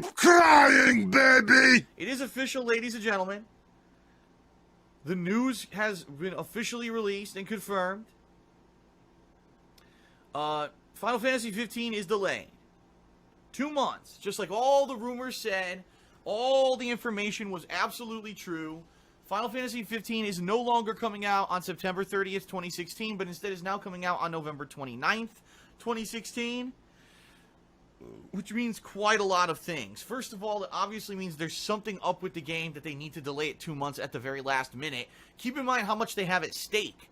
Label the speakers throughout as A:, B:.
A: Keep crying, baby!
B: It is official, ladies and gentlemen. The news has been officially released and confirmed. Final Fantasy 15 is delayed. 2 months. Just like all the rumors said. All the information was absolutely true. Final Fantasy 15 is no longer coming out on September 30th, 2016, but instead is now coming out on November 29th, 2016. Which means quite a lot of things. First of all, it obviously means there's something up with the game that they need to delay it 2 months at the very last minute. Keep in mind how much they have at stake.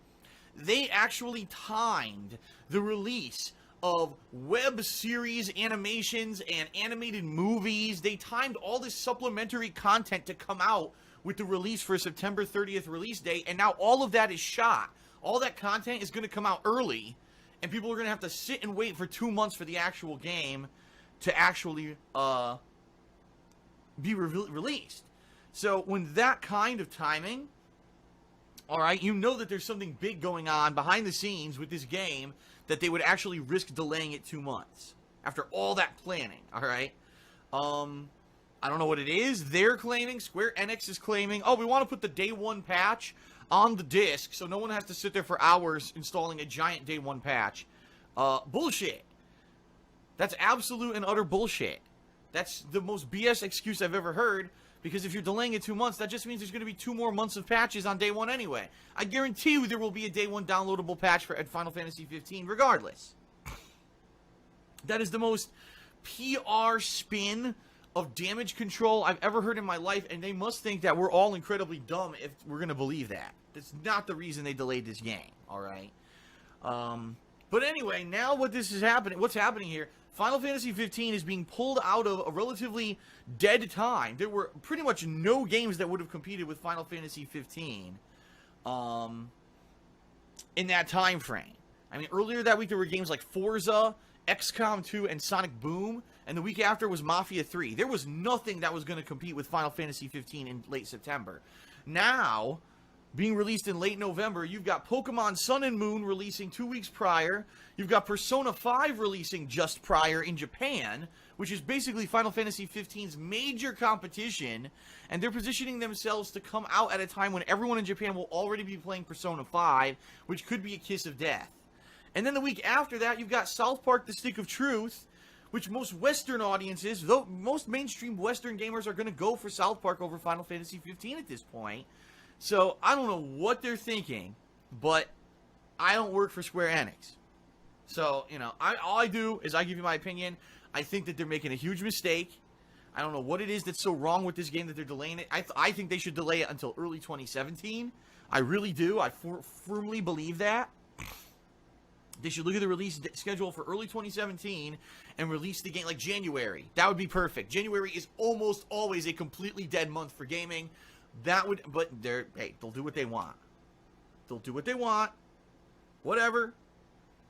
B: They actually timed the release of web series animations and animated movies. They timed all this supplementary content to come out with the release for a September 30th release date, and now all of that is shot. All that content is going to come out early, and people are going to have to sit and wait for 2 months for the actual game to actually be released. So when that kind of timing, alright, you know that there's something big going on behind the scenes with this game that they would actually risk delaying it 2 months after all that planning, alright? I don't know what it is. They're claiming, Square Enix is claiming, oh, we want to put the day one patch on the disc so no one has to sit there for hours installing a giant day one patch. Bullshit. That's absolute and utter bullshit. That's the most BS excuse I've ever heard, because if you're delaying it 2 months, that just means there's going to be 2 more months of patches on day one anyway. I guarantee you there will be a day one downloadable patch for Final Fantasy 15 regardless. That is the most PR spin of damage control I've ever heard in my life, and they must think that we're all incredibly dumb if we're going to believe that. That's not the reason they delayed this game, alright? But anyway, now what's happening here, Final Fantasy 15 is being pulled out of a relatively dead time. There were pretty much no games that would have competed with Final Fantasy 15 in that time frame. I mean, earlier that week there were games like Forza, XCOM 2, and Sonic Boom, and the week after was Mafia 3. There was nothing that was going to compete with Final Fantasy 15 in late September. Now, being released in late November, you've got Pokemon Sun and Moon releasing 2 weeks prior. You've got Persona 5 releasing just prior in Japan, which is basically Final Fantasy 15's major competition, and they're positioning themselves to come out at a time when everyone in Japan will already be playing Persona 5, which could be a kiss of death. And then the week after that, you've got South Park: The Stick of Truth, which most Western audiences, though most mainstream Western gamers, are going to go for South Park over Final Fantasy 15 at this point. So, I don't know what they're thinking, but I don't work for Square Enix. So, you know, all I do is I give you my opinion. I think that they're making a huge mistake. I don't know what it is that's so wrong with this game that they're delaying it. I think they should delay it until early 2017. I really do. I firmly believe that. They should look at the release schedule for early 2017 and release the game like January. That would be perfect. January is almost always a completely dead month for gaming. But they'll do what they want. They'll do what they want. Whatever.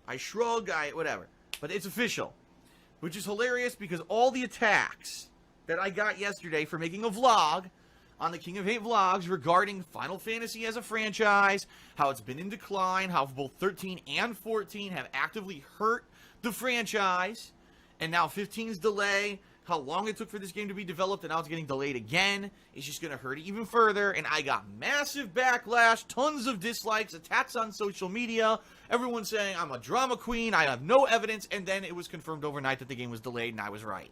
B: I shrug, whatever. But it's official. Which is hilarious because all the attacks that I got yesterday for making a vlog on the King of Hate vlogs regarding Final Fantasy as a franchise, how it's been in decline, how both 13 and 14 have actively hurt the franchise, and now 15's delay, how long it took for this game to be developed, and now it's getting delayed again. It's just going to hurt it even further, and I got massive backlash, tons of dislikes, attacks on social media, everyone saying I'm a drama queen, I have no evidence, and then it was confirmed overnight that the game was delayed, and I was right.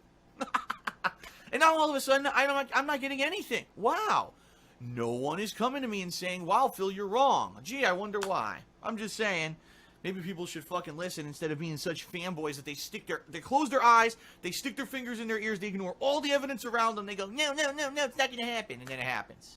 B: And now all of a sudden, I'm not getting anything. Wow. No one is coming to me and saying, wow, Phil, you're wrong. Gee, I wonder why. I'm just saying, maybe people should fucking listen instead of being such fanboys that they close their eyes, they stick their fingers in their ears, they ignore all the evidence around them, they go, no, it's not going to happen, and then it happens.